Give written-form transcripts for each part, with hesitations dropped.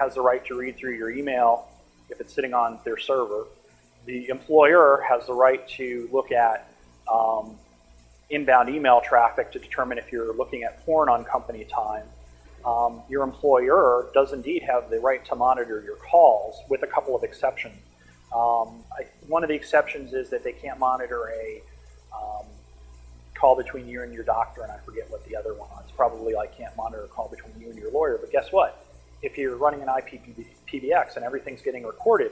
has the right to read through your email if it's sitting on their server. The employer has the right to look at inbound email traffic to determine if you're looking at porn on company time. Your employer does indeed have the right to monitor your calls with a couple of exceptions. One of the exceptions is that they can't monitor a call between you and your doctor, and I forget what the other one is. It's probably like can't monitor a call between you and your lawyer, but guess what? If you're running an IPPBX and everything's getting recorded,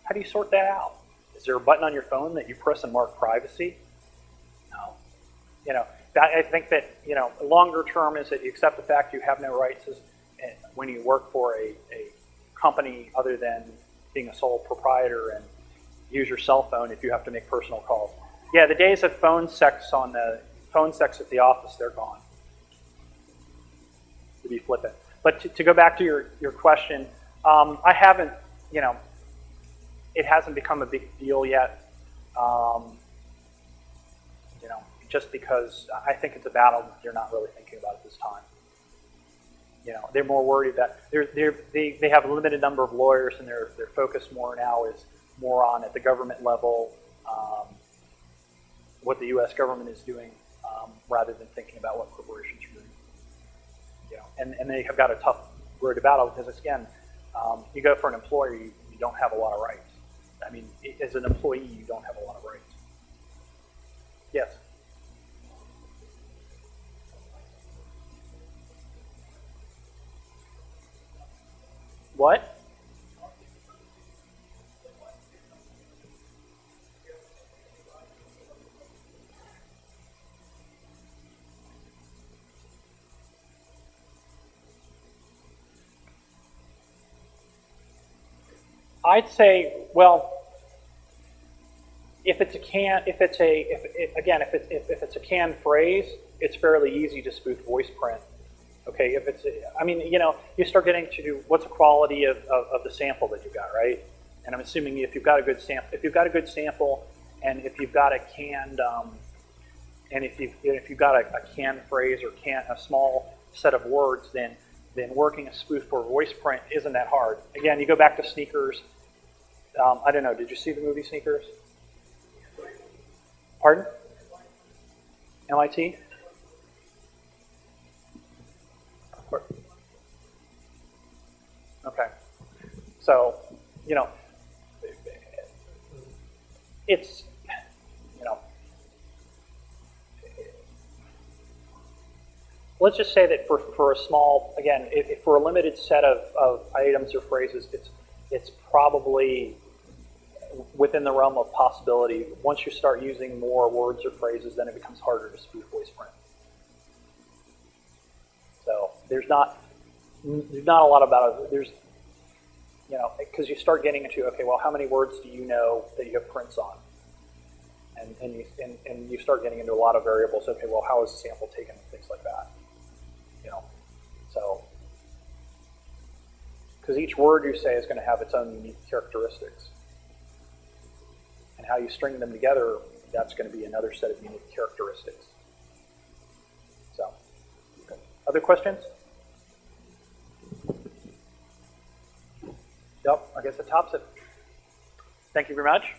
how do you sort that out? Is there a button on your phone that you press and mark privacy? No. You know, I think that, you know, longer term is that you accept the fact you have no rights when you work for a company other than being a sole proprietor, and use your cell phone if you have to make personal calls. Yeah, the days of phone sex at the office, they're gone. To be flippant. But to go back to your question, I haven't, you know, it hasn't become a big deal yet. You know, just because I think it's a battle that they're not really thinking about at this time. You know, they're more worried that they have a limited number of lawyers, and their focus more now is more on at the government level, what the U.S. government is doing, rather than thinking about what corporations are doing. You know, and they have got a tough road to battle because, again, you go for an employer, you don't have a lot of rights. I mean, as an employee, you don't have a lot of rights. Yes. What? I'd say, well, if it's a canned phrase, it's fairly easy to spoof voice print. Okay, if it's, I mean, you know, you start getting to what's the quality of the sample that you got, right? And I'm assuming if you've got a good sample, and if you've got a canned, and if you've got a canned phrase or a small set of words, then working a spoof for voice print isn't that hard. Again, you go back to Sneakers. I don't know. Did you see the movie Sneakers? Pardon? MIT? Okay. So, you know, it's, you know, let's just say that for a small, again, if for a limited set of items or phrases, it's probably within the realm of possibility. Once you start using more words or phrases, then it becomes harder to spoof voice print. So there's not a lot about it. There's, you know, because you start getting into, okay, well, how many words do you know that you have prints on? And you start getting into a lot of variables. Okay, well, how is the sample taken? Things like that. You know, so because each word you say is going to have its own unique characteristics, and how you string them together, that's going to be another set of unique characteristics. So, okay. Other questions? Yep, I guess that tops it. Thank you very much.